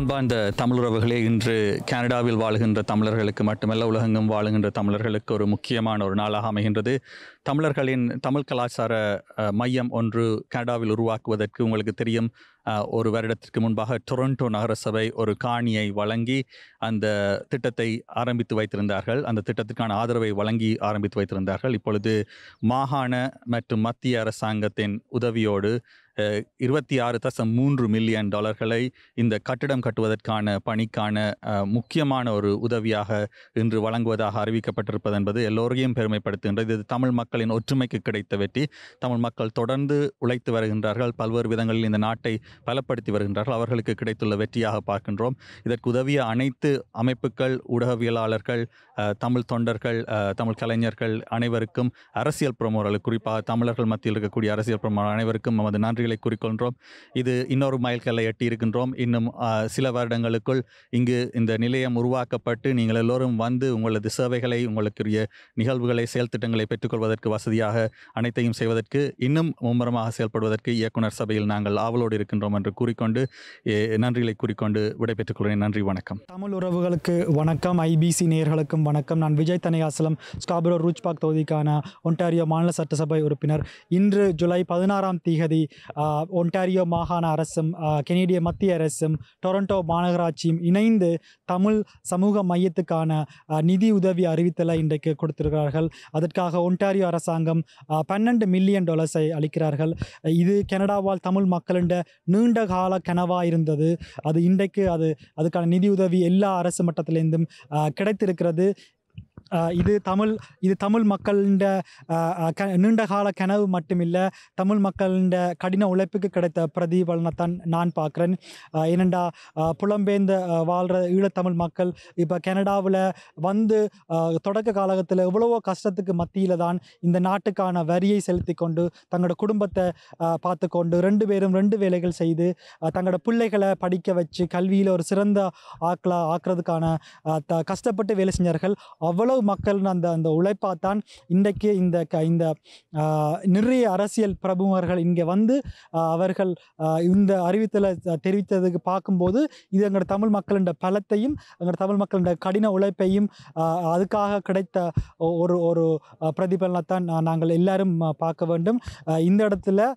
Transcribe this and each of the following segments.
அன்பார்ந்த தமிழுறவுகளே, இன்று கனடாவில் வாழுகின்ற தமிழர்களுக்கு மட்டுமல்ல, உலகெங்கும் வாழுகின்ற தமிழர்களுக்கு ஒரு முக்கியமான ஒரு நாளாக அமைகின்றது. தமிழர்களின் தமிழ் கலாச்சார மையம் ஒன்று கனடாவில் உருவாக்குவதற்கு உங்களுக்கு தெரியும், ஒரு வருடத்திற்கு முன்பாக டொரண்டோ நகரசபை ஒரு காணியை வழங்கி அந்த திட்டத்தை ஆரம்பித்து வைத்திருந்தார்கள். அந்த திட்டத்திற்கான ஆதரவை வழங்கி ஆரம்பித்து வைத்திருந்தார்கள். இப்பொழுது மாகாண மற்றும் மத்திய அரசாங்கத்தின் உதவியோடு 26.3 மில்லியன் டாலர்களை இந்த கட்டிடம் கட்டுவதற்கான பணிக்கான முக்கியமான ஒரு உதவியாக இன்று வழங்குவதாக அறிவிக்கப்பட்டிருப்பது என்பது எல்லோரையும் பெருமைப்படுத்துகின்றது. இது தமிழ் மக்களின் ஒற்றுமைக்கு கிடைத்த வெற்றி. தமிழ் மக்கள் தொடர்ந்து உழைத்து வருகின்றார்கள், பல்வேறு விதங்களில் இந்த நாட்டை பலப்படுத்தி வருகின்றார்கள். அவர்களுக்கு கிடைத்துள்ள வெற்றியாக பார்க்கின்றோம். இதற்கு உதவிய அனைத்து அமைப்புகள், ஊடகவியலாளர்கள், தமிழ் தொண்டர்கள், தமிழ் கலைஞர்கள் அனைவருக்கும், அரசியல் பிரமுகர்கள், குறிப்பாக தமிழர்கள் மத்தியில் இருக்கக்கூடிய அரசியல் பிரமுகர்கள் அனைவருக்கும் நமது நன்றிகளை கூறிக்கொள்கிறோம். இது இன்னொரு மைல்கல்லை எட்டி இருக்கின்றோம். இன்னும் சில வருடங்களுக்குள் இங்கு இந்த நிலையம் உருவாக்கப்பட்டு நீங்கள் எல்லோரும் வந்து உங்களது சேவைகளை, உங்களுக்குரிய நிகழ்வுகளை, செயல் திட்டங்களை பெற்றுக்கொள்வதற்கு வசதியாக அனைத்தையும் செய்வதற்கு, இன்னும் மும்முரமாக செயல்படுவதற்கு இயக்குனர் சபையில் நாங்கள் ஆவலோடு இருக்கின்றோம் என்று கூறிக்கொண்டு நன்றிகளை கூறிக்கொண்டு விடைபெற்றுக் கொள்கிறேன். நன்றி, வணக்கம். தமிழ் உறவுகளுக்கு வணக்கம், ஐபிசி நேயர்களுக்கும் வணக்கம். நான் Vijay Thaniyasalam, Scarborough Roach park தொகுதிக்கான ஒன்டாரியோ மாநில சட்டசபை உறுப்பினர். இன்று ஜூலை 16ஆம் தேதி ஒன்டாரியோ மாகாண அரசும் கெனடிய மத்திய அரசும் டொரண்டோ மாநகராட்சியும் இணைந்து தமிழ் சமூக மையத்துக்கான நிதி உதவி அறிவித்தலை இன்றைக்கு கொடுத்திருக்கிறார்கள். அதற்காக ஒன்டாரியோ அரசாங்கம் 12 மில்லியன் டாலர்ஸை அளிக்கிறார்கள். இது கனடாவால் தமிழ் மக்களின் நீண்ட கால கனவாக இருந்தது. அது இன்றைக்கு அதுக்கான நிதி உதவி எல்லா அரசு மட்டத்திலிருந்தும் கிடைத்திருக்கிறது. இது தமிழ் மக்களின் நீண்டகால கனவு மட்டுமில்லை, தமிழ் மக்களின் கடின உழைப்புக்கு கிடைத்த பிரதிபலனைத்தான் நான் பார்க்குறேன். ஏனெண்டா புலம்பெயர்ந்து வாழ்கிற ஈழத்தமிழ் மக்கள் இப்போ கனடாவில் வந்து தொடக்க காலகட்டத்தில் எவ்வளவோ கஷ்டத்துக்கு மத்தியில் தான் இந்த நாட்டுக்கான வரியை செலுத்தி கொண்டு தங்களோட குடும்பத்தை பார்த்து கொண்டு 2 பேரும் 2 வேலைகள் செய்து தங்களோட பிள்ளைகளை படிக்க வச்சு கல்வியில் ஒரு சிறந்த ஆக்குறதுக்கான கஷ்டப்பட்டு வேலை செஞ்சார்கள். அவ்வளவு மக்கள் அந்த உழைப்பாத்தான் இன்றைக்கு இந்த நிறைய அரசியல் பிரமுகர்கள் இங்கே வந்து அவர்கள் இந்த அறிவித்தலை தெரிவித்ததுக்கு பார்க்கும்போது இது எங்களோட தமிழ் மக்களின் பலத்தையும் எங்களோட தமிழ் மக்களின் கடின உழைப்பையும் அதுக்காக கிடைத்த ஒரு பிரதிபலனைத்தான் நாங்கள் எல்லாரும் பார்க்க வேண்டும். இந்த இடத்துல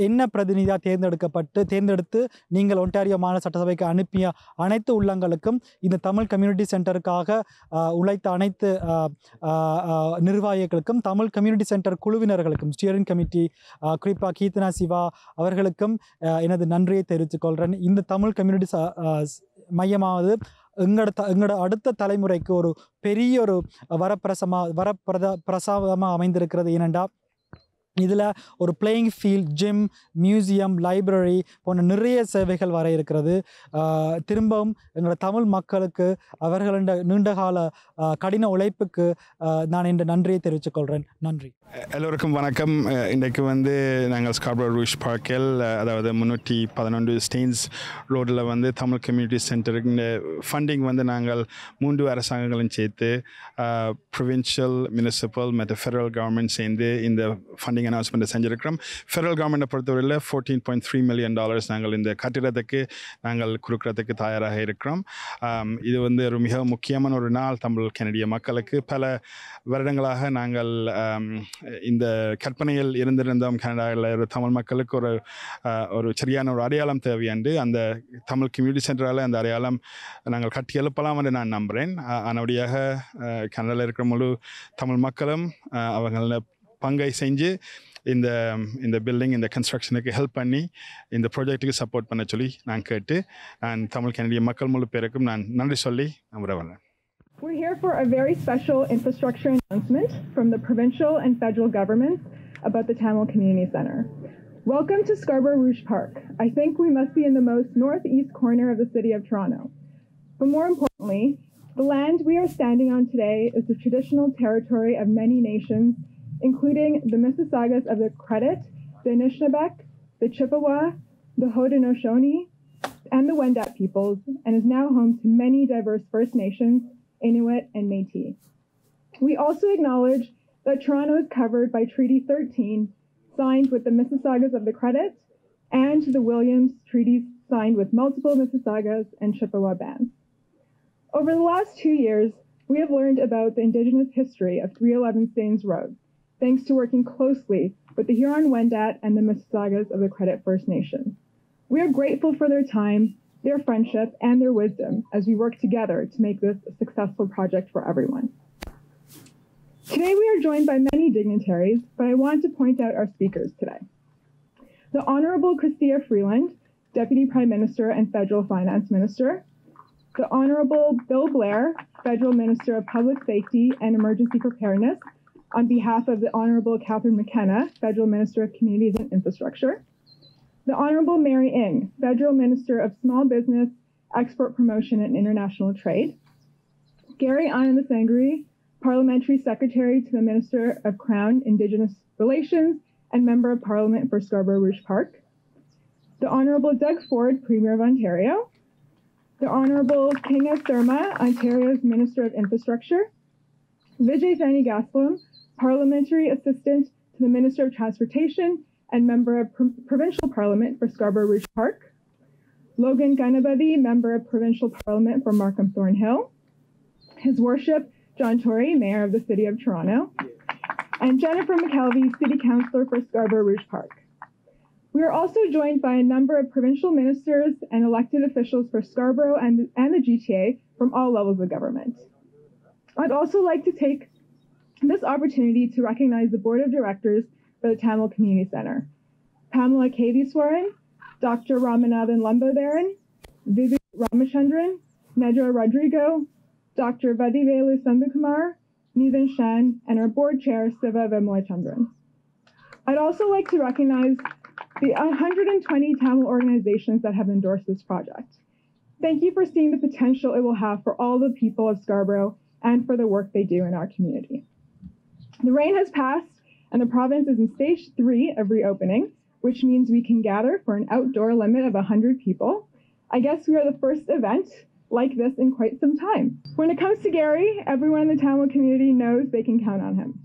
என்ன பிரதிநிதியாக தேர்ந்தெடுத்து நீங்கள் ஒன்டாரியோ மாநில சட்டசபைக்கு அனுப்பிய அனைத்து உள்ளங்களுக்கும், இந்த தமிழ் கம்யூனிட்டி சென்டருக்காக உழைத்த அனைத்து நிர்வாகிகளுக்கும், தமிழ் கம்யூனிட்டி சென்டர் குழுவினர்களுக்கும், ஸ்டியரிங் கமிட்டி குறிப்பாக கீர்த்தனா சிவா அவர்களுக்கும் எனது நன்றியை தெரிவித்துக் கொள்கிறேன். இந்த தமிழ் கம்யூனிட்டி மையமாவது எங்களோட அடுத்த தலைமுறைக்கு ஒரு பெரிய ஒரு வரப்பிரசாதமாக அமைந்திருக்கிறது. ஏனெண்டா இதில் ஒரு playing field, gym, museum, library போன்ற நிறைய சேவைகள் வர இருக்கிறது. திரும்பவும் எங்களோட தமிழ் மக்களுக்கு அவர்களின் நீண்டகால கடின உழைப்புக்கு நான் இந்த நன்றியை தெரிவித்துக் கொள்கிறேன். நன்றி. எல்லோருக்கும் வணக்கம். இன்றைக்கு நாங்கள் ஸ்காபரோ ரூச் பார்க்கில், அதாவது 311 ஸ்டெயின்ஸ் ரோடில் தமிழ் கம்யூனிட்டி சென்டருக்கு ஃபண்டிங் நாங்கள் 3 அரசாங்கங்களும் சேர்த்து ப்ரொவின்ஷியல், முனிசிபல் மற்றும் ஃபெடரல் கவர்மெண்ட் சேர்ந்து இந்த ஃபண்டிங் அனௌன்ஸ்மெண்ட் செஞ்சுருக்கிறோம். ஃபெடரல் கவர்மெண்ட்டை பொறுத்தவரையில் $14.3 மில்லியன் நாங்கள் இந்த கட்டிடத்துக்கு நாங்கள் கொடுக்கறதுக்கு தயாராக இருக்கிறோம். இது ஒரு மிக முக்கியமான ஒரு நாள் தமிழ் கனடிய மக்களுக்கு. பல வருடங்களாக நாங்கள் இந்த கற்பனையில் இருந்திருந்தோம். கனடாவில் ஒரு தமிழ் மக்களுக்கு ஒரு சரியான ஒரு அடையாளம் தேவையாண்டு அந்த தமிழ் கம்யூனிட்டி சென்டரால் அந்த அடையாளம் நாங்கள் கட்டி எழுப்பலாம் என்று நான் நம்புகிறேன். அதனுடையாக கனடாவில் இருக்கிற முழு தமிழ் மக்களும் அவங்கள பங்கை செஞ்சு இந்த பில்டிங், இந்த கன்ஸ்ட்ரக்ஷனுக்கு ஹெல்ப் பண்ணி இந்த ப்ராஜெக்ட்டுக்கு சப்போர்ட் பண்ண சொல்லி நான் கேட்டு நான் தமிழ் கனடிய மக்கள் முழு பேருக்கும் நான் நன்றி சொல்லி நம்புகிறேன். We're here for a very special infrastructure announcement from the provincial and federal governments about the Tamil Community Centre. Welcome to Scarborough Rouge Park. I think we must be in the most northeast corner of the city of Toronto. But more importantly, the land we are standing on today is the traditional territory of many nations, including the Mississaugas of the Credit, the Anishinaabeg, the Chippewa, the Haudenosaunee, and the Wendat peoples, and is now home to many diverse First Nations, Inuit, and Métis. We also acknowledge that Toronto is covered by Treaty 13, signed with the Mississaugas of the Credit, and the Williams Treaties signed with multiple Mississaugas and Chippewa bands. Over the last 2 years, we have learned about the Indigenous history of 311 Staines Road, thanks to working closely with the Huron-Wendat and the Mississaugas of the Credit First Nation. We are grateful for their time, their friendship, and their wisdom as we work together to make this a successful project for everyone. Today we are joined by many dignitaries, but I want to point out our speakers today. The Honourable Chrystia Freeland, Deputy Prime Minister and Federal Finance Minister, the Honourable Bill Blair, Federal Minister of Public Safety and Emergency Preparedness, on behalf of the Honourable Catherine McKenna, Federal Minister of Communities and Infrastructure, the Honourable Mary Ng, Federal Minister of Small Business, Export Promotion and International Trade, Gary Anand-Sangri, Parliamentary Secretary to the Minister of Crown, Indigenous Relations, and Member of Parliament for Scarborough Rouge Park, the Honourable Doug Ford, Premier of Ontario, the Honourable Kinga Surma, Ontario's Minister of Infrastructure, Vijay Thanigasalam, Parliamentary Assistant to the Minister of Transportation and Member of Provincial Parliament for Scarborough Rouge Park, Logan Ganabadi, Member of Provincial Parliament for Markham Thornhill, His Worship John Tory, Mayor of the City of Toronto, and Jennifer McKelvey, City Councillor for Scarborough Rouge Park. We are also joined by a number of provincial ministers and elected officials for Scarborough and the GTA from all levels of government. I'd also like to take this opportunity to recognize the Board of Directors for the Tamil Community Centre: Pamela Kaveswaran, Dr. Ramanathan Lambodharan, Vivi Ramachandran, Nedra Rodrigo, Dr. Vadivelu Sandhukumar, Neevan Shan, and our board chair, Siva Vimolachandran. I'd also like to recognize the 120 Tamil organizations that have endorsed this project. Thank you for seeing the potential it will have for all the people of Scarborough and for the work they do in our community. The rain has passed and the province is in stage 3 of reopening, which means we can gather for an outdoor limit of 100 people. I guess we are the first event like this in quite some time. When it comes to Gary, everyone in the Tamil community knows they can count on him.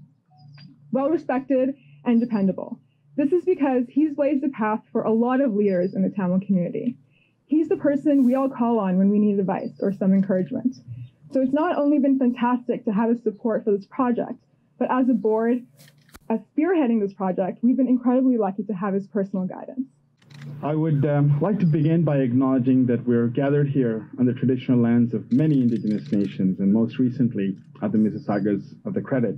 Well respected and dependable. This is because he's blazed a path for a lot of leaders in the Tamil community. He's the person we all call on when we need advice or some encouragement. So it's not only been fantastic to have his support for this project, but as a board, as spearheading this project, we've been incredibly lucky to have his personal guidance. I would like to begin by acknowledging that we're gathered here on the traditional lands of many Indigenous nations, and most recently of the Mississaugas of the Credit.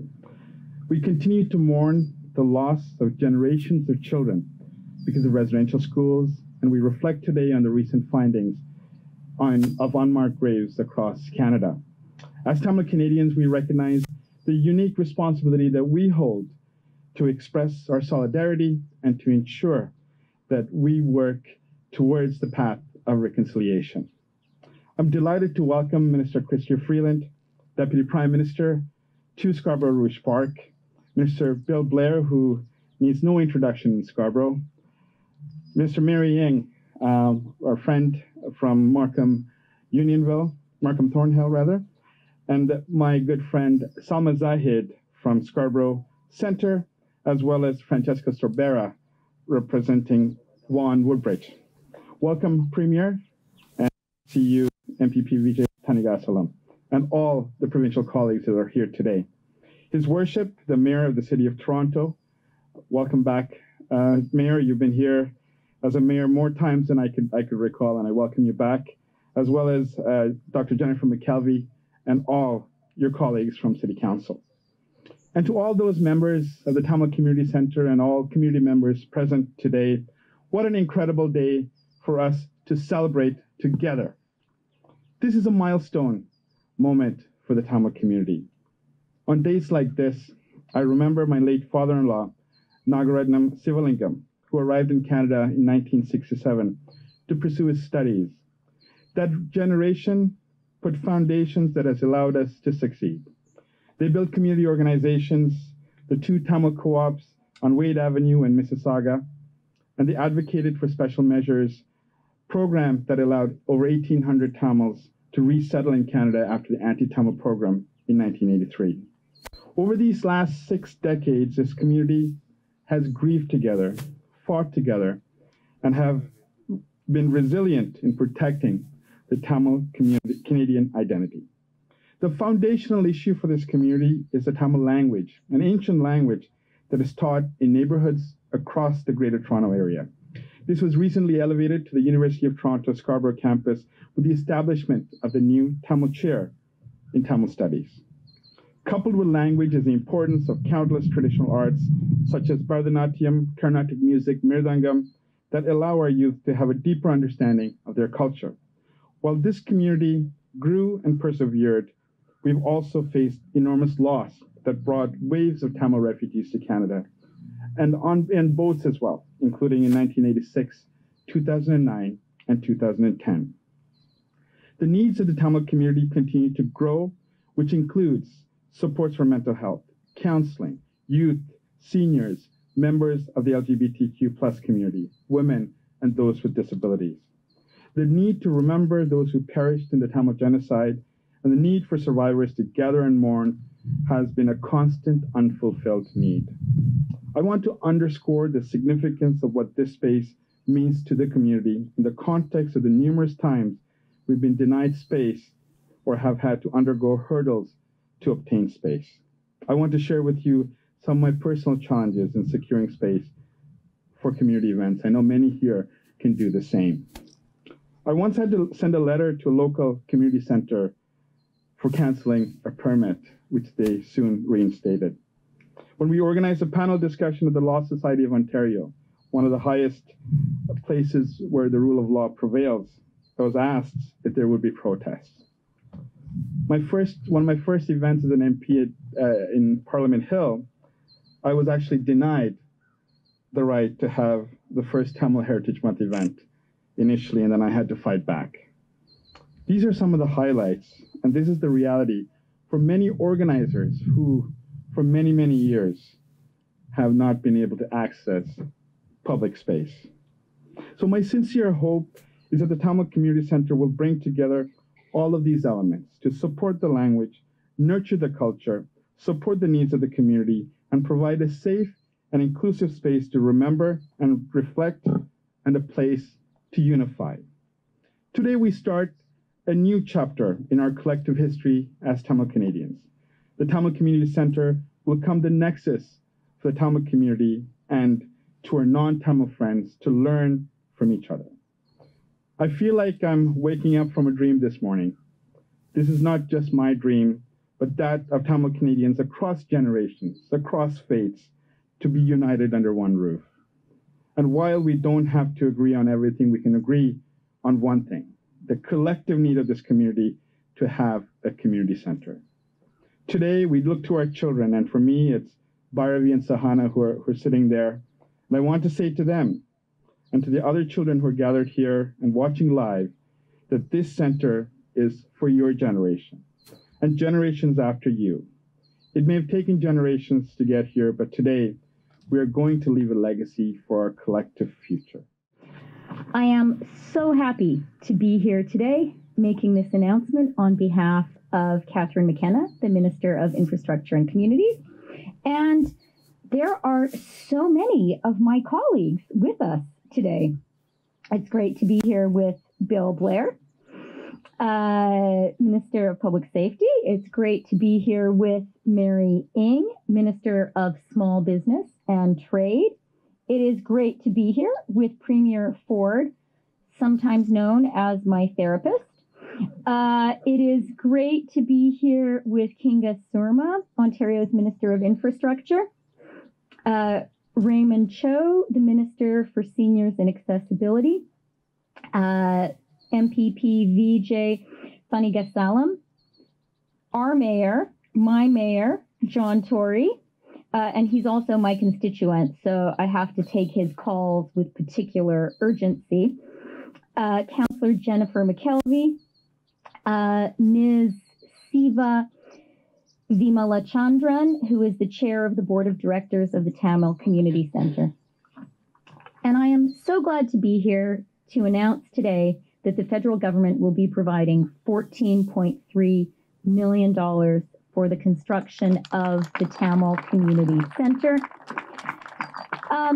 We continue to mourn the loss of generations of children because of residential schools, and we reflect today on the recent findings of unmarked graves across Canada. As Tamil Canadians, we recognize the unique responsibility that we hold to express our solidarity and to ensure that we work towards the path of reconciliation. I'm delighted to welcome Minister Chrystia Freeland, Deputy Prime Minister, to Scarborough Rouge Park, Minister Bill Blair, who needs no introduction in Scarborough, Minister Mary Ng, our friend from Markham Thornhill rather, and my good friend Salma Zahid from Scarborough Centre, as well as Francesca Sorbera, representing Vaughan Woodbridge. Welcome, Premier, and CU MPP Vijay Thanigasalam, and all the provincial colleagues that are here today. His Worship, the Mayor of the City of Toronto, welcome back. Mayor, you've been here as a mayor more times than I could recall, and I welcome you back, as well as Dr. Jennifer McKelvey and all your colleagues from City Council. And to all those members of the Tamil Community Centre and all community members present today, what an incredible day for us to celebrate together. This is a milestone moment for the Tamil community. On days like this, I remember my late father-in-law, Nagaratnam Sivalingam, who arrived in Canada in 1967 to pursue his studies. That generation put foundations that has allowed us to succeed. They built community organizations, the 2 Tamil co-ops on Wade Avenue in Mississauga, and they advocated for special measures, program that allowed over 1,800 Tamils to resettle in Canada after the anti-Tamil program in 1983. Over these last 6 decades, this community has grieved together, fought together, and have been resilient in protecting the Tamil Canadian identity. The foundational issue for this community is the Tamil language, an ancient language that is taught in neighborhoods across the Greater Toronto Area. This was recently elevated to the University of Toronto Scarborough campus with the establishment of the new Tamil Chair in Tamil Studies. Coupled with language is the importance of countless traditional arts such as Bharatanatyam, Carnatic music, Mirdangam, that allow our youth to have a deeper understanding of their culture. While this community grew and persevered, we've also faced enormous loss that brought waves of Tamil refugees to Canada, and on boats as well, including in 1986, 2009, and 2010. The needs of the Tamil community continue to grow, which includes supports for mental health, counseling, youth, seniors, members of the LGBTQ+ community, women, and those with disabilities. The need to remember those who perished in the Tamil genocide and the need for survivors to gather and mourn has been a constant unfulfilled need. I want to underscore the significance of what this space means to the community in the context of the numerous times we've been denied space or have had to undergo hurdles to obtain space. I want to share with you some of my personal challenges in securing space for community events. I know many here can do the same. I once had to send a letter to a local community center for canceling a permit, which they soon reinstated. When we organized a panel discussion at the Law Society of Ontario, one of the highest places where the rule of law prevails, I was asked if there would be protests. One of my first events as an MP in Parliament Hill, I was actually denied the right to have the first Tamil Heritage Month event initially, and then I had to fight back. These are some of the highlights, and this is the reality for many organizers who, for many, many years, have not been able to access public space. So my sincere hope is that the Tamil Community Center will bring together all of these elements to support the language, nurture the culture, support the needs of the community, and provide a safe and inclusive space to remember and reflect and a place to unify. Today we start a new chapter in our collective history as Tamil Canadians. The Tamil Community Center will become the nexus for the Tamil community and to our non-Tamil friends to learn from each other. I feel like I'm waking up from a dream this morning. This is not just my dream, but that of Tamil Canadians across generations, across faiths, to be united under one roof. And while we don't have to agree on everything, we can agree on one thing: the collective need of this community to have a community center. Today, we look to our children, and for me, it's Bhairavi and Sahana who are sitting there. And I want to say to them, and to the other children who are gathered here and watching live, that this center is for your generation and generations after you. It may have taken generations to get here, but today we are going to leave a legacy for our collective future. I am so happy to be here today making this announcement on behalf of Catherine McKenna, the Minister of Infrastructure and Communities. And there are so many of my colleagues with us today. It's great to be here with Bill Blair, Minister of Public Safety. It's great to be here with Mary Ng, Minister of Small Business and Trade. It is great to be here with Premier Ford, sometimes known as my therapist. It is great to be here with Kinga Surma, Ontario's Minister of Infrastructure. Raymond Cho, the Minister for Seniors and Accessibility, MPP VJ Thanigasalam, our mayor, my mayor, John Tory, and he's also my constituent, so I have to take his calls with particular urgency. Councillor Jennifer McKelvey, Ms. Siva Vimalachandran, who is the chair of the board of directors of the Tamil Community Center. And I am so glad to be here to announce today that the federal government will be providing $14.3 million for the construction of the Tamil Community Center. 14.3 million dollars for the construction of the Tamil Community Center. And I am so glad to be here to announce today that the federal government will be providing $14.3 million for the construction of the Tamil Community Center. 14.3 million dollars for the construction of the Tamil Community Center. And I am so glad to be here to announce today that the federal government will be providing $14.3 million for the construction of the Tamil Community Center. As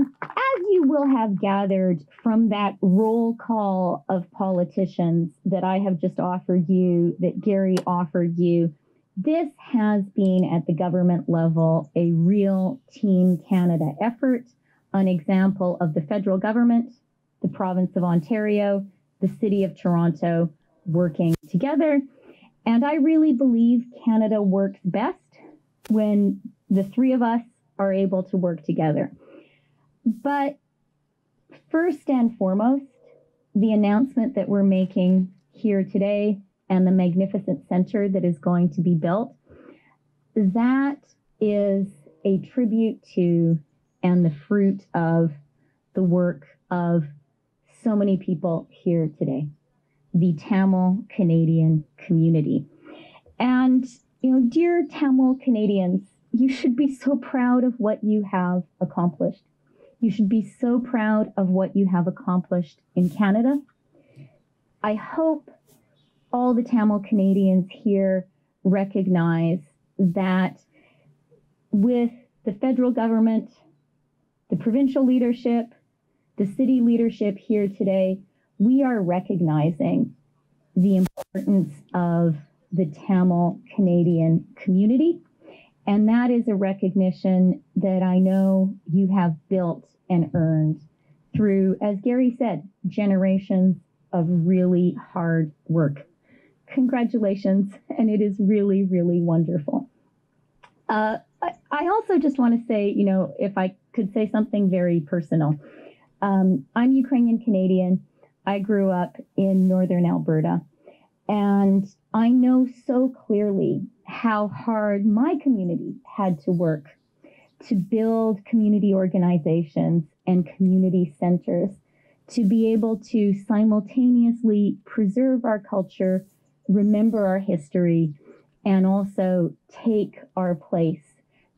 you will have gathered from that roll call of politicians that I have just offered you, that Gary offered you, this has been at the government level a real Team Canada effort, an example of the federal government, the province of Ontario, the city of Toronto working together. And I really believe Canada works best when the three of us are able to work together. But first and foremost, the announcement that we're making here today and the magnificent center that is going to be built, that is a tribute to and the fruit of the work of so many people here today, the Tamil Canadian community. And, you know, dear Tamil Canadians, you should be so proud of what you have accomplished. You should be so proud of what you have accomplished in Canada. I hope all the Tamil Canadians here recognize that with the federal government, the provincial leadership, the city leadership here today, we are recognizing the importance of the Tamil Canadian community. And that is a recognition that I know you have built and earned through, as Gary said, generations of really hard work. Congratulations, and it is really, really wonderful. I also just want to say, you know, if I could say something very personal. I'm Ukrainian Canadian. I grew up in northern Alberta, and I know so clearly how hard my community had to work to build community organizations and community centers to be able to simultaneously preserve our culture, remember our history, and also take our place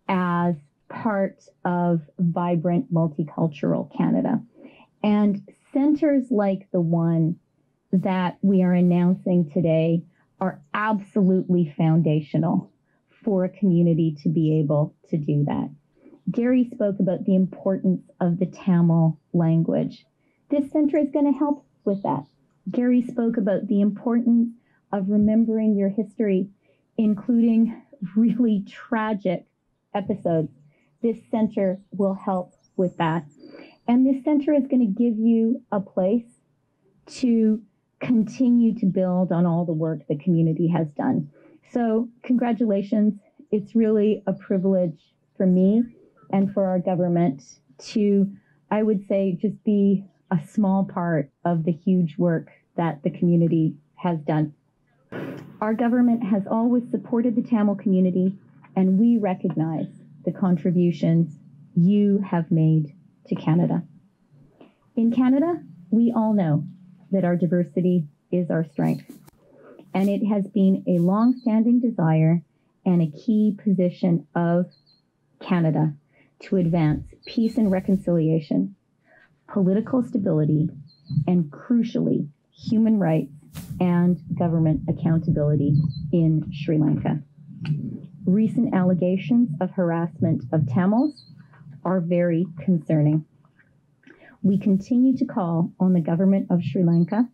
as part of vibrant multicultural Canada. And centers like the one that we are announcing today are absolutely foundational for a community to be able to do that. Gary spoke about the importance of the Tamil language. This center is going to help with that. Gary spoke about the importance of remembering your history, including really tragic episodes. This center will help with that. And this center is going to give you a place to continue to build on all the work the community has done. So congratulations. It's really a privilege for me and for our government to, I would say, just be a small part of the huge work that the community has done. Our government has always supported the Tamil community, and we recognize the contributions you have made to Canada. In Canada, we all know that our diversity is our strength, and it has been a long-standing desire and a key position of Canada to advance peace and reconciliation, political stability, and crucially, human rights and government accountability in Sri Lanka. Recent allegations of harassment of Tamils are very concerning. We continue to call on the government of Sri Lanka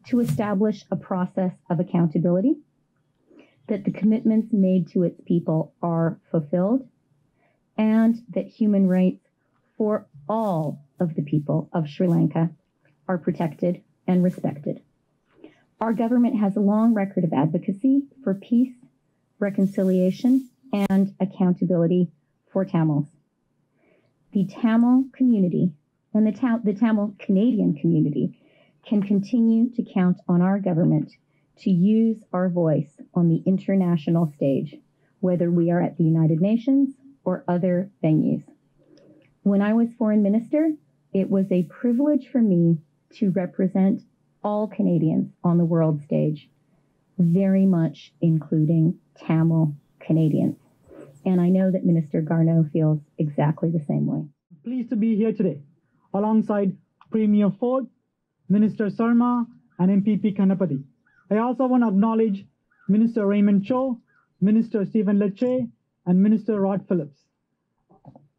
to establish a process of accountability, that the commitments made to its people are fulfilled, and that human rights for all of the people of Sri Lanka are protected and respected. Our government has a long record of advocacy for peace, reconciliation, and accountability for Tamils. The Tamil community and the Tamil Canadian community can continue to count on our government to use our voice on the international stage, whether we are at the United Nations or other venues. When I was foreign minister, it was a privilege for me to represent all Canadians on the world stage, very much including Tamil Canadians. And I know that Minister Garneau feels exactly the same way. Pleased to be here today alongside Premier Ford, Minister Sarma, and MPP Kanapati. I also want to acknowledge Minister Raymond Cho, Minister Stephen Lecce, and Minister Rod Phillips.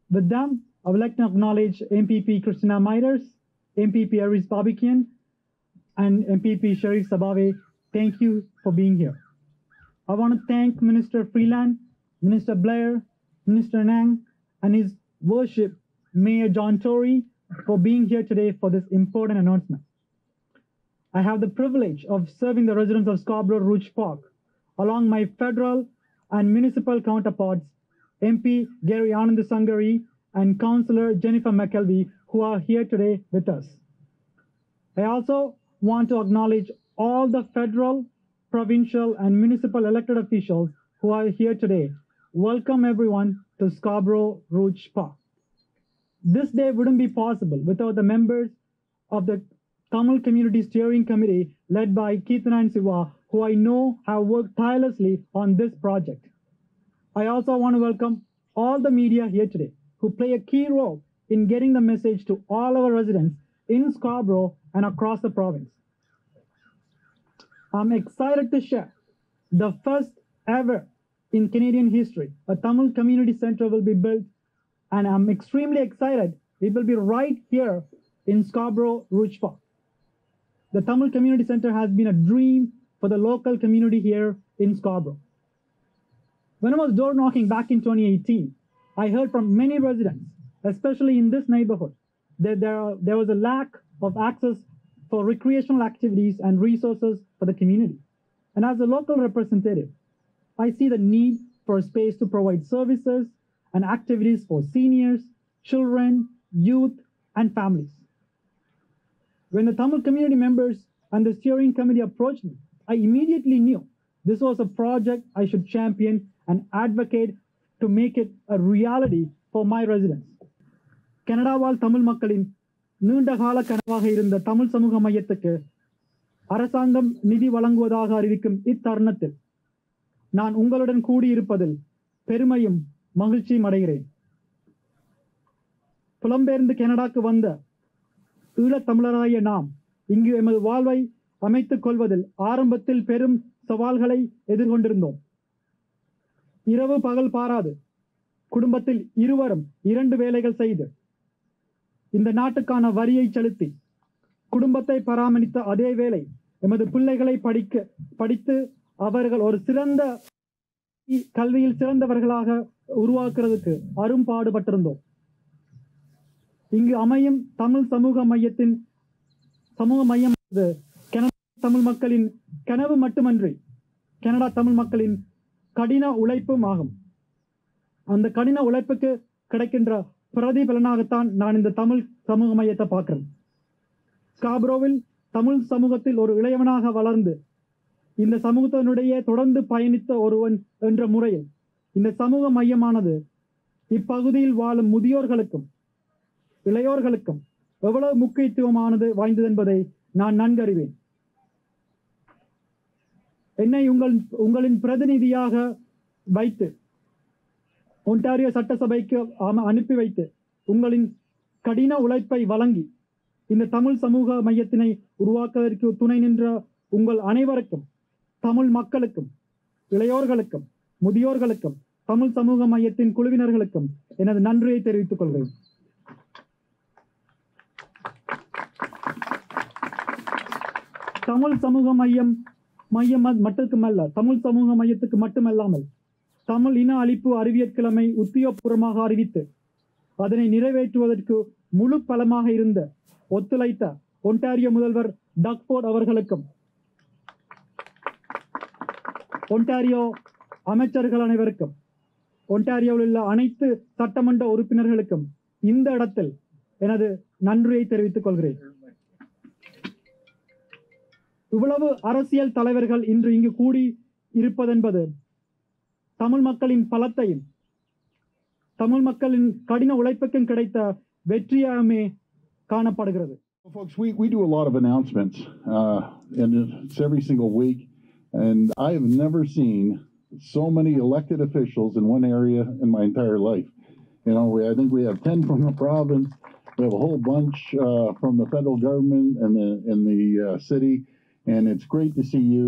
With them, I would like to acknowledge MPP Christina Meiders, MPP Aris Babikian, and MPP Sharif Sabave. Thank you for being here. I want to thank Minister Freeland, Minister Blair, Minister Nang, and his worship, Mayor John Tory, for being here today for this important announcement. I have the privilege of serving the residents of Scarborough Rouge Park, along my federal and municipal counterparts, MP Gary Anand Sangari and Councillor Jennifer McKelvey, who are here today with us. I also want to acknowledge all the federal, provincial, and municipal elected officials who are here today. Welcome everyone to Scarborough Rouge Park. This day wouldn't be possible without the members of the Tamil Community Steering Committee led by Keethan and Siva, who I know have worked tirelessly on this project. I also want to welcome all the media here today who play a key role in getting the message to all our residents in Scarborough and across the province. I'm excited to share the first ever in Canadian history, a Tamil Community Center will be built, and I'm extremely excited it will be right here in Scarborough Rouge Park. The Tamil Community Center has been a dream for the local community here in Scarborough. When I was door knocking back in 2018, I heard from many residents, especially in this neighborhood, that there was a lack of access for recreational activities and resources for the community. And as a local representative, I see the need for a space to provide services and activities for seniors, children, youth, and families. When the Tamil community members and the steering committee approached me, I immediately knew this was a project I should champion and advocate to make it a reality for my residents. கனடாவால் Tamil மக்களின் நீண்டகால கனவாக இருந்த தமிழ் சமூக மையத்துக்கு அரசாங்கம் நிதி வழங்குவதாக அறிவிக்கும் இத்தருணத்தில் நான் உங்களுடன் கூடியிருப்பதில் பெருமையும் மகிழ்ச்சியும் அடைகிறேன். புலம்பெயர்ந்து கனடாக்கு வந்த ஈழத்தமிழராகிய நாம் இங்கு எமது வாழ்வை அமைத்துக் கொள்வதில் ஆரம்பத்தில் பெரும் சவால்களை எதிர்கொண்டிருந்தோம். இரவு பகல் பாராது குடும்பத்தில் இருவரும் 2 வேலைகள் செய்து இந்த நாட்டுக்கான வரியை செலுத்தி குடும்பத்தை பராமரித்த அதே வேளை எமது பிள்ளைகளை படித்து அவர்கள் ஒரு சிறந்த கல்வியில் சிறந்தவர்களாக உருவாக்குறதுக்கு அரும்பாடுபட்டிருந்தோம். இங்கு அமையும் தமிழ் சமூக மையம் கனடா தமிழ் மக்களின் கனவு மட்டுமன்றி கனடா தமிழ் மக்களின் கடின உழைப்பும் ஆகும். அந்த கடின உழைப்புக்கு கிடைக்கின்ற பிரதிபலனாகத்தான் நான் இந்த தமிழ் சமூக மையத்தை பார்க்கிறேன். ஸ்காப்ரோவில் தமிழ் சமூகத்தில் ஒரு இளையவனாக வளர்ந்து இந்த சமூகத்தினுடைய தொடர்ந்து பயணித்த ஒருவன் என்ற முறையில் இந்த சமூக மையமானது இப்பகுதியில் வாழும் முதியோர்களுக்கும் இளையோர்களுக்கும் எவ்வளவு முக்கியத்துவமானது வாய்ந்தது என்பதை நான் நன்கறிவேன். என்னை உங்களின் பிரதிநிதியாக வைத்து ஒன்டாரியோ சட்டசபைக்கு அனுப்பி வைத்து உங்களின் கடின உழைப்பை வழங்கி இந்த தமிழ் சமூக மையத்தினை உருவாக்குவதற்கு துணை நின்ற உங்கள் அனைவருக்கும், தமிழ் மக்களுக்கும், இளையோர்களுக்கும், முதியோர்களுக்கும், தமிழ் சமூக மையத்தின் குழுவினர்களுக்கும் எனது நன்றியை தெரிவித்துக் கொள்கிறேன். தமிழ் சமூக மையம் மட்டுமல்ல, தமிழ் சமூக மையத்துக்கு மட்டுமல்லாமல் தமிழ் இன அழிப்பு அறிவியற்கிழமை உத்தியோகபூர்வமாக அறிவித்து அதனை நிறைவேற்றுவதற்கு முழு பலமாக இருந்த ஒத்துழைத்த ஒன்டாரியோ முதல்வர் டக்ஃபோர்ட் அவர்களுக்கும், ஒன்டாரியோ அமைச்சர்கள் அனைவருக்கும், ஒன்டாரியோவில் உள்ள அனைத்து சட்டமன்ற உறுப்பினர்களுக்கும் இந்த இடத்தில் எனது நன்றியை தெரிவித்துக் கொள்கிறேன். இவ்வளவு அரசியல் தலைவர்கள் இன்று இங்கு கூடி இருப்பதென்பது தமிழ் மக்களின் பலத்தையும் தமிழ் மக்களின் கடின உழைப்புக்கும் கிடைத்த வெற்றியாகவே காணப்படுகிறது. Folks, we do a lot of announcements, and it's every single week, and I have never seen so many elected officials in one area in my entire life. You know, I think we have 10 from the province, we have a whole bunch from the federal government and the city, and it's great to see you,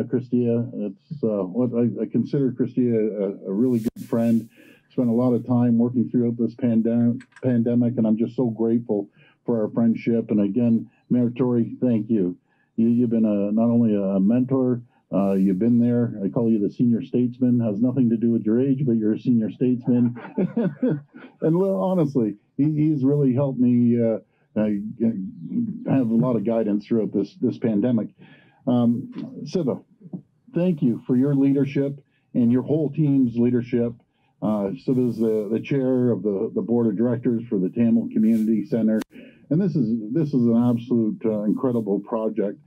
Christia. It's what I consider Christia a really good friend. spent a lot of time working throughout this pandemic, and I'm just so grateful for our friendship. And again, Mayor Tory, thank you. You've been not only a mentor, you've been there. I call you the senior statesman. Has nothing to do with your age, but you're a senior statesman. And honestly, he's really helped me have a lot of guidance throughout this pandemic. Siva, thank you for your leadership and your whole team's leadership. Siva's the chair of the board of directors for the Tamil Community Center, and this is an absolute incredible project.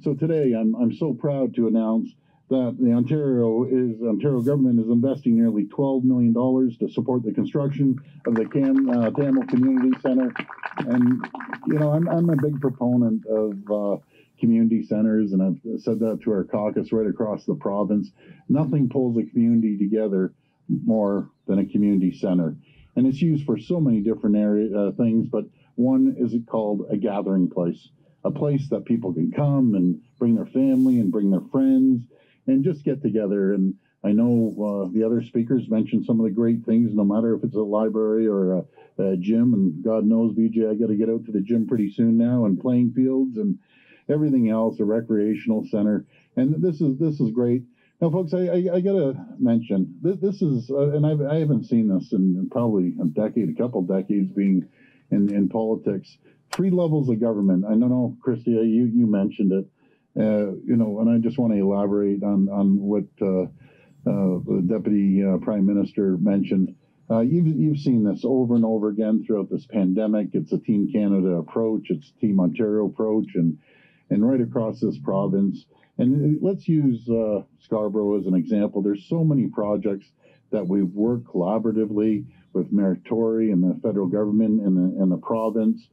So today, I'm so proud to announce that the Ontario government is investing nearly $12 million to support the construction of the Tamil Community Center. And you know, I'm a big proponent of community centers, and I've said that to our caucus right across the province. Nothing pulls a community together more than a community center, and it's used for so many different things. But one is called a gathering place. A place that people can come and bring their family and bring their friends and just get together. And I know the other speakers mentioned some of the great things, no matter if it's a library or a gym. And God knows, BJ, I got to get out to the gym pretty soon now, and playing fields and everything else, a recreational center. And this is great. Now, folks, I got to mention, this is, and I haven't seen this in probably a couple decades being in politics. 3 levels of government. I don't know, Christia, you mentioned it, you know, and I just want to elaborate on what the Deputy Prime Minister mentioned. You've seen this over and over again throughout this pandemic. It's a Team Canada approach, it's a Team Ontario approach, and right across this province. And let's use Scarborough as an example. There's so many projects that we've worked collaboratively with Mayor Tory and the federal government and the province.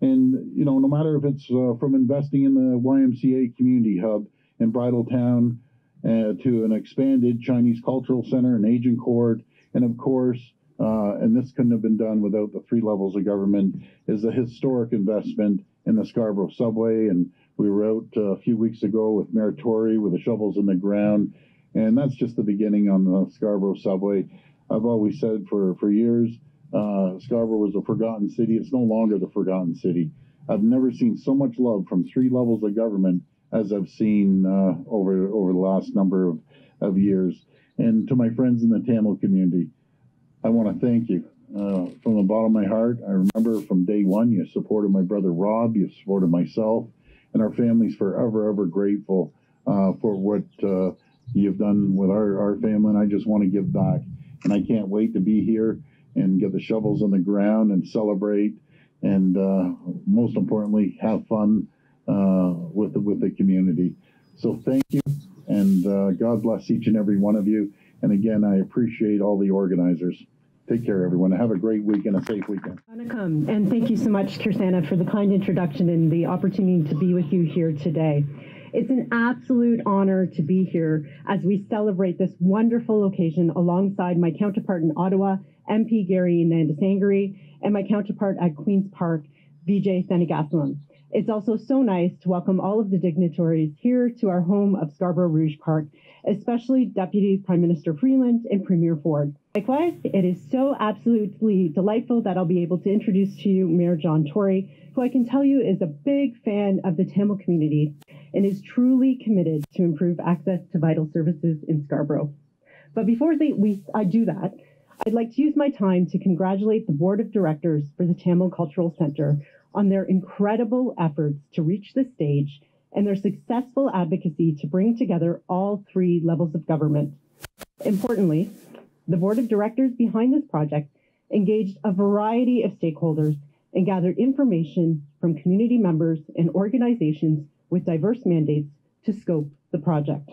And, you know, no matter if it's from investing in the YMCA community hub in Bridletown to an expanded Chinese cultural center in Agincourt, and of course, and this couldn't have been done without the 3 levels of government, is a historic investment in the Scarborough subway. And we were out a few weeks ago with Mayor Tory with the shovels in the ground, and that's just the beginning on the Scarborough subway. I've always said for years, Scarborough was a forgotten city. It's no longer the forgotten city. I've never seen so much love from 3 levels of government as I've seen over the last number of years. And to my friends in the Tamil community, I want to thank you from the bottom of my heart. I remember from day one, you supported my brother Rob, you supported myself, and our family's forever, ever grateful for what you've done with our family, and I just want to give back. And I can't wait to be here and get the shovels on the ground and celebrate, and most importantly, have fun with the community. So thank you, and God bless each and every one of you. And again, I appreciate all the organizers. Take care, everyone. Have a great week and a safe weekend. Vanakkam, and thank you so much, Kirsana, for the kind introduction and the opportunity to be with you here today. It's an absolute honor to be here as we celebrate this wonderful occasion alongside my counterpart in Ottawa, MP Gary Nandasangari, and my counterpart at Queen's Park, Vijay Senagasalam. It's also so nice to welcome all of the dignitaries here to our home of Scarborough Rouge Park, especially Deputy Prime Minister Freeland and Premier Ford. Likewise, it is so absolutely delightful that I'll be able to introduce to you Mayor John Tory, who I can tell you is a big fan of the Tamil community and is truly committed to improve access to vital services in Scarborough. But before I do that, I'd like to use my time to congratulate the Board of Directors for the Tamil Cultural Center on their incredible efforts to reach this stage and their successful advocacy to bring together all 3 levels of government. Importantly, the Board of Directors behind this project engaged a variety of stakeholders and gathered information from community members and organizations with diverse mandates to scope the project.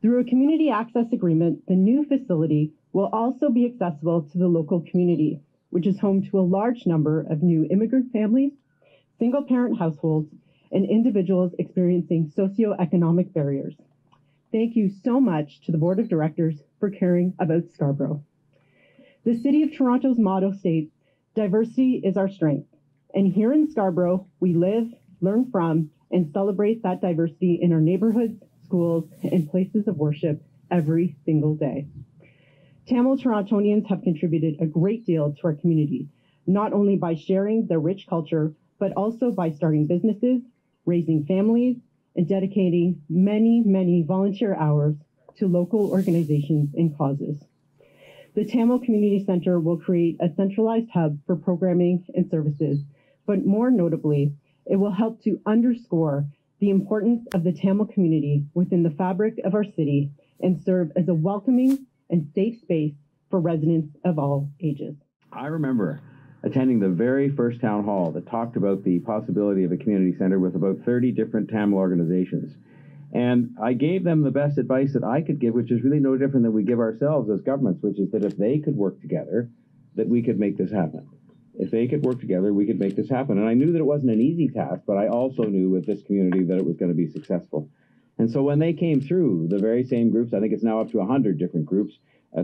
Through a community access agreement, the new facility will also be accessible to the local community, which is home to a large number of new immigrant families, single-parent households, and individuals experiencing socioeconomic barriers. Thank you so much to the Board of Directors for caring about Scarborough. The City of Toronto's motto states, "Diversity is our strength." And here in Scarborough, we live, learn from, and celebrate that diversity in our neighborhoods, schools, and places of worship every single day. Tamil Torontonians have contributed a great deal to our community, not only by sharing their rich culture, but also by starting businesses, raising families, and dedicating many, many volunteer hours to local organizations and causes. The Tamil Community Center will create a centralized hub for programming and services, but more notably, it will help to underscore the importance of the Tamil community within the fabric of our city and serve as a welcoming and safe space for residents of all ages. I remember attending the very first town hall that talked about the possibility of a community center with about 30 different Tamil organizations. And I gave them the best advice that I could give, which is really no different than we give ourselves as governments, which is that if they could work together, that we could make this happen. If they could work together, we could make this happen. And I knew that it wasn't an easy task, but I also knew with this community that it was going to be successful. And so when they came through, the very same groups, I think it's now up to 100 different groups,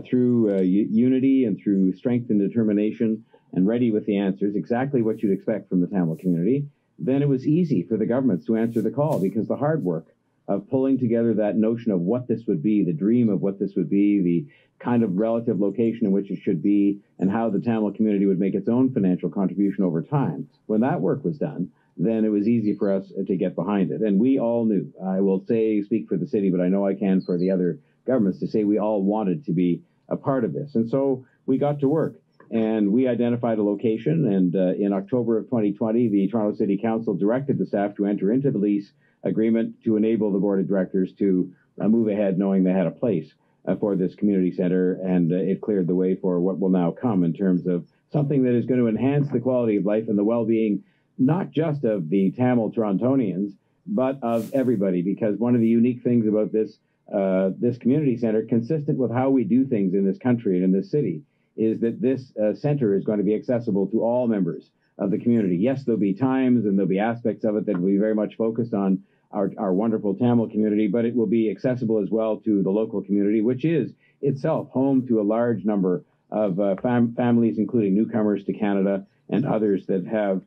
through unity and through strength and determination and ready with the answers, exactly what you'd expect from the Tamil community, then it was easy for the governments to answer the call, because the hard work of pulling together that notion of what this would be, the dream of what this would be, the kind of relative location in which it should be, and how the Tamil community would make its own financial contribution over time. When that work was done, then it was easy for us to get behind it. And we all knew, I will speak for the city, but I know I can for the other governments, to say we all wanted to be a part of this. And so we got to work. And we identified a location, and in October of 2020, the Toronto City Council directed the staff to enter into the lease agreement to enable the board of directors to move ahead, knowing they had a place for this community center, and it cleared the way for what will now come in terms of something that is going to enhance the quality of life and the well-being, not just of the Tamil Torontonians, but of everybody, because one of the unique things about this community center, consistent with how we do things in this country and in this city, is that this center is going to be accessible to all members of the community. Yes, there'll be times and there'll be aspects of it that will be very much focused on our wonderful Tamil community, but it will be accessible as well to the local community, which is itself home to a large number of families, including newcomers to Canada and others that have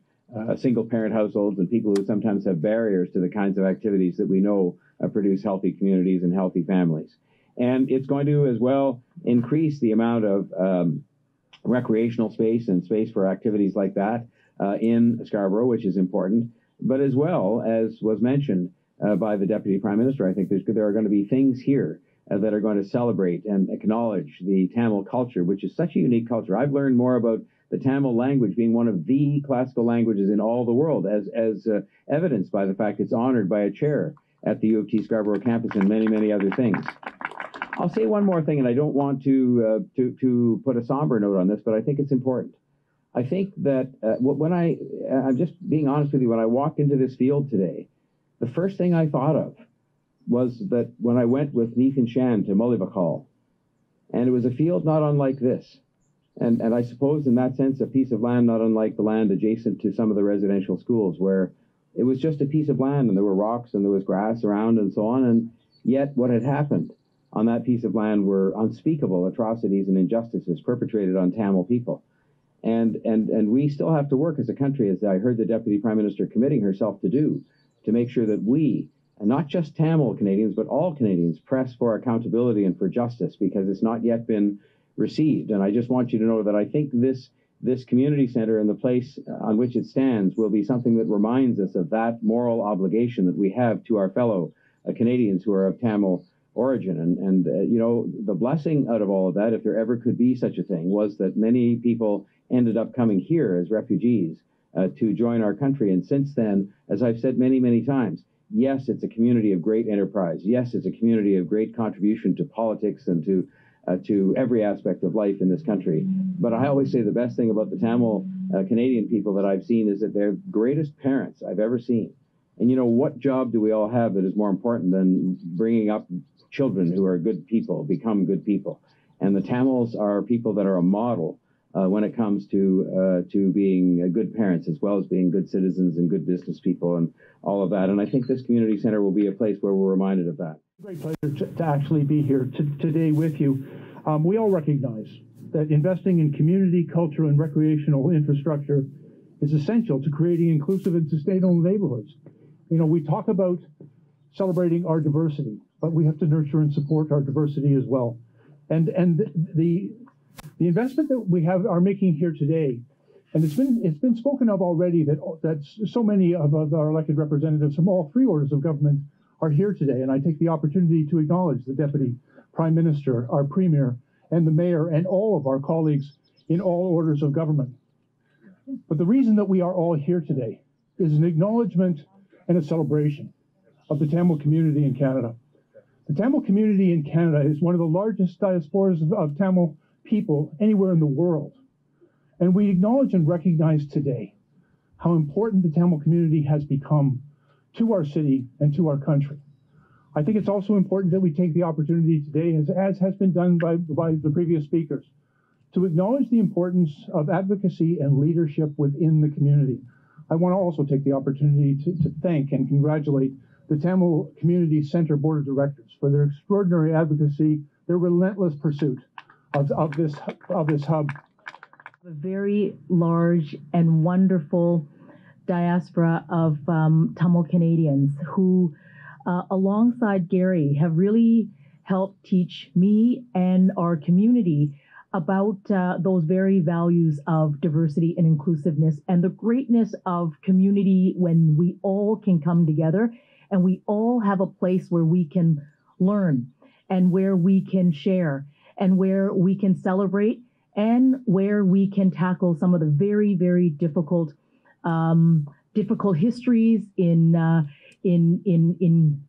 single-parent households and people who sometimes have barriers to the kinds of activities that we know produce healthy communities and healthy families. And it's going to as well increase the amount of recreational space and space for activities like that in Scarborough, which is important. But as well, as was mentioned by the Deputy Prime Minister, I think there are going to be things here that are going to celebrate and acknowledge the Tamil culture, which is such a unique culture. I've learned more about the Tamil language being one of the classical languages in all the world, as evidenced by the fact it's honored by a chair at the U of T Scarborough campus and many, many other things. I'll say one more thing, and I don't want to put a somber note on this, but I think it's important. I think that when I'm just being honest with you, when I walked into this field today, the first thing I thought of was that when I went with Neith and Shan to Mullibakal, and it was a field not unlike this, and I suppose in that sense a piece of land not unlike the land adjacent to some of the residential schools, where it was just a piece of land and there were rocks and there was grass around and so on, and yet what had happened on that piece of land were unspeakable atrocities and injustices perpetrated on Tamil people. And we still have to work as a country, as I heard the Deputy Prime Minister committing herself to do, to make sure that we, and not just Tamil Canadians, but all Canadians, press for accountability and for justice, because it's not yet been received. And I just want you to know that I think this community center and the place on which it stands will be something that reminds us of that moral obligation that we have to our fellow Canadians who are of Tamil origin. And you know, the blessing out of all of that, if there ever could be such a thing, was that many people ended up coming here as refugees to join our country. And since then, as I've said many, many times, yes, it's a community of great enterprise. Yes, it's a community of great contribution to politics and to every aspect of life in this country. But I always say the best thing about the Tamil Canadian people that I've seen is that they're greatest parents I've ever seen. And you know, what job do we all have that is more important than bringing up children who are good people, become good people? And the Tamils are people that are a model when it comes to being good parents, as well as being good citizens and good business people and all of that. And I think this community center will be a place where we're reminded of that. Great pleasure to actually be here today with you. We all recognize that investing in community, cultural, and recreational infrastructure is essential to creating inclusive and sustainable neighborhoods. You know, we talk about celebrating our diversity, but we have to nurture and support our diversity as well. And the investment that we are making here today, and it's been spoken of already that so many of our elected representatives from all three orders of government are here today. And I take the opportunity to acknowledge the Deputy Prime Minister, our Premier, and the Mayor, and all of our colleagues in all orders of government. But the reason that we are all here today is an acknowledgement and a celebration of the Tamil community in Canada. The Tamil community in Canada is one of the largest diasporas of Tamil people anywhere in the world. And we acknowledge and recognize today how important the Tamil community has become to our city and to our country. I think it's also important that we take the opportunity today, as has been done by the previous speakers, to acknowledge the importance of advocacy and leadership within the community. I want to also take the opportunity to thank and congratulate the Tamil Community Center Board of Directors for their extraordinary advocacy, their relentless pursuit of this hub. A very large and wonderful diaspora of Tamil Canadians who, alongside Gary, have really helped teach me and our community about those very values of diversity and inclusiveness and the greatness of community when we all can come together and we all have a place where we can learn and where we can share and where we can celebrate and where we can tackle some of the very, very difficult histories in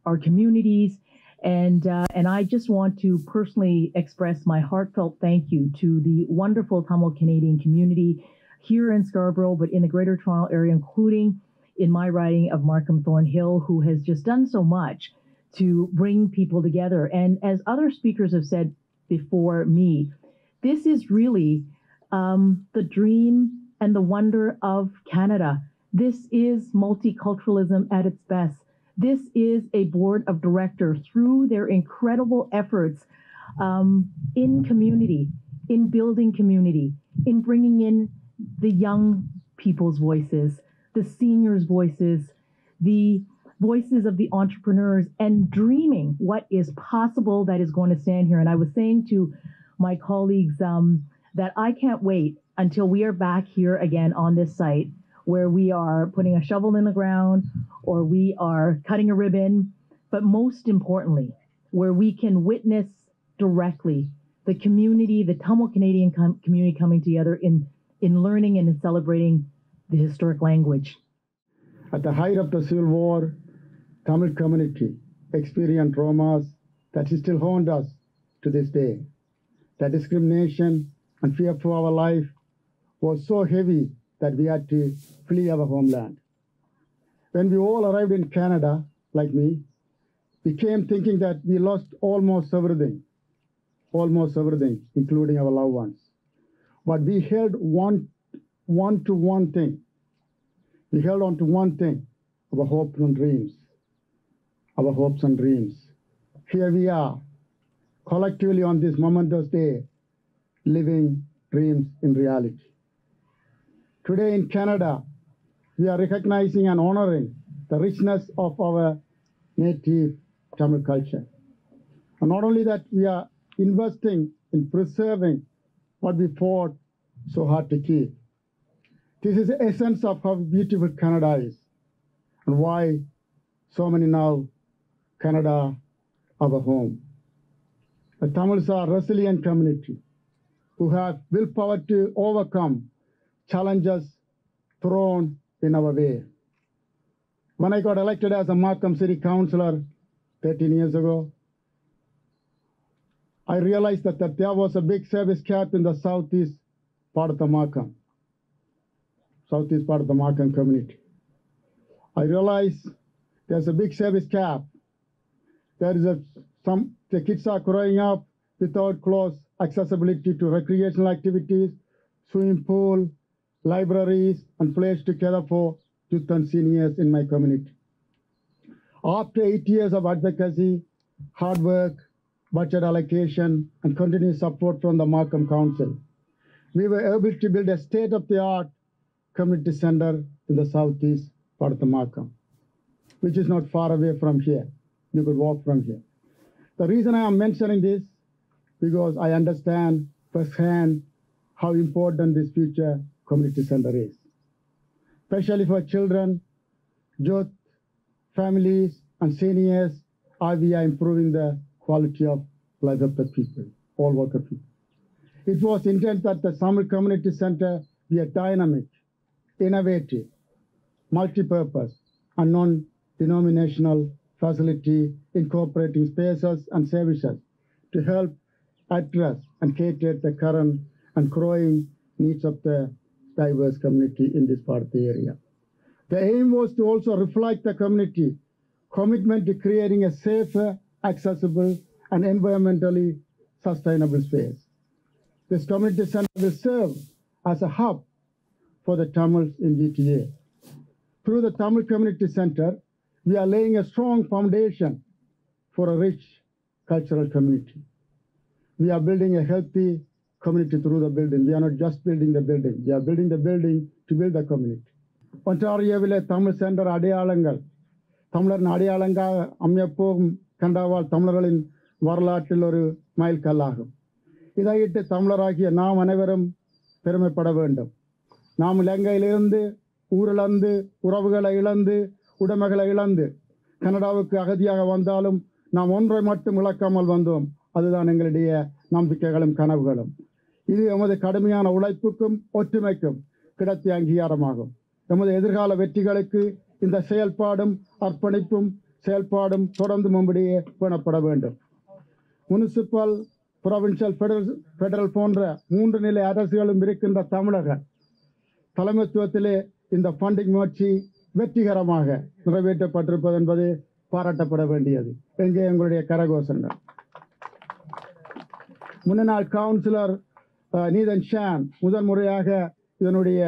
our communities. And I just want to personally express my heartfelt thank you to the wonderful Tamil Canadian community here in Scarborough, but in the Greater Toronto area, including in my riding of Markham Thornhill, who has just done so much to bring people together. And as other speakers have said before me, this is really the dream and the wonder of Canada. This is multiculturalism at its best. This is a board of directors through their incredible efforts in community, in building community, in bringing in the young people's voices, the seniors' voices, the voices of the entrepreneurs, and dreaming what is possible that is going to stand here. And I was saying to my colleagues that I can't wait until we are back here again on this site where we are putting a shovel in the ground or we are cutting a ribbon, but most importantly, where we can witness directly the community, the Tamil Canadian community coming together in learning and in celebrating the historic language. At the height of the Civil War, Tamil community experienced traumas that still haunt us to this day. The discrimination and fear for our life was so heavy that we had to flee our homeland. When we all arrived in Canada, like me, we came thinking that we lost almost everything, including our loved ones. But we held on to one thing. We held on to one thing, our hopes and dreams. Our hopes and dreams. Here we are, collectively on this momentous day, living dreams in reality. Today in Canada, we are recognizing and honoring the richness of our native Tamil culture. And not only that, we are investing in preserving what we fought so hard to keep. This is the essence of how beautiful Canada is and why so many now Canada our home. The Tamils are a resilient community who have willpower to overcome challenges thrown in our way. When I got elected as a Markham City Councillor 13 years ago, I realized that there was a big service gap in the southeast part of the Markham community. I realized there's a big service gap. The kids are growing up without close accessibility to recreational activities, swimming pool, libraries, and place to gather for youth and seniors in my community. After 8 years of advocacy, hard work, budget allocation, and continuous support from the Markham Council, we were able to build a state-of-the-art community center in the southeast part of the Markham, which is not far away from here. You could walk from here. The reason I am mentioning this, because I understand firsthand how important this future community center is, especially for children, youth, families, and seniors. We are improving the quality of life of the people, all worker people. It was intended that the Tamil Community Center be a dynamic, innovative, multi-purpose, and non-denominational facility incorporating spaces and services to help address and cater the current and growing needs of the diverse community in this part of the area. The aim was to also reflect the community commitment to creating a safer, accessible, and environmentally sustainable space. This community center will serve as a hub for the Tamils in GTA. Through the Tamil Community Center, we are laying a strong foundation for a rich cultural community. We are building a healthy community through the building. We are not just building the building. We are building the building to build the community. ஒன்டாரியோவிலே Tamil centre அடையாளங்கள் தமிழரின் அடையாளங்கள் அமையப்போகும் கண்டாவால் தமிழர்களின் வரலாற்றில் ஒரு மைல்கல்லாகும். இதையிட்டு தமிழராகிய நாம் அனைவரும் பெருமைப்பட வேண்டும். நாம் இலங்கையிலிருந்து ஊரிழந்து உறவுகளை இழந்து உடைமைகளை இழந்து கனடாவுக்கு அகதியாக வந்தாலும் நாம் ஒன்றை மட்டும் இழக்காமல் வந்தோம். அதுதான் எங்களுடைய நம்பிக்கைகளும் கனவுகளும். இது எமது கடுமையான உழைப்புக்கும் ஒற்றுமைக்கும் கிடைத்த அங்கீகாரமாகும். எமது எதிர்கால வெற்றிகளுக்கு இந்த செயல்பாடும் அர்ப்பணிப்பும் செயல்பாடும் தொடர்ந்து முன்படியே பேணப்பட வேண்டும். முனிசிபல், புரொவின்சியல், ஃபெடரல் போன்ற 3 நிலை அரசுகளும் இருக்கின்ற தமிழக தலைமைத்துவத்திலே இந்த ஃபண்டிங் முயற்சி வெற்றிகரமாக நிறைவேற்றப்பட்டிருப்பது என்பது பாராட்டப்பட வேண்டியது. எங்கே எங்களுடைய கரகோஷங்கள். முன்னாள் கவுன்சிலர் நீதன் ஷான் முதன்முறையாக இதனுடைய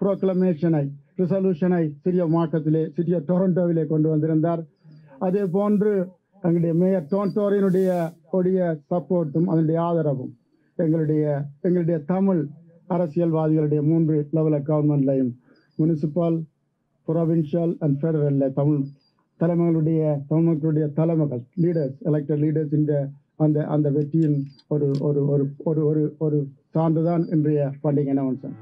ப்ரோக்ளமேஷனை ரிசல்யூஷனை சிறிய டொரண்டோவிலே கொண்டு வந்திருந்தார். அதே போன்று எங்களுடைய மேயர் டொரண்டோரினுடைய சப்போர்ட்டும் அதனுடைய ஆதரவும் எங்களுடைய தமிழ் அரசியல்வாதிகளுடைய 3 லெவல் கவர்மெண்ட்லையும் முனிசிபல், ப்ரொவின்ஷியல் அண்ட் ஃபெடரலில் தமிழ் மக்களுடைய தலைமைகள் லீடர்ஸ், எலெக்டட் லீடர்ஸ் இந்த அந்த வெற்றியின் ஒரு சான்றுதான் இன்றைய ஃபண்டிங் அனௌன்ஸ்மெண்ட்.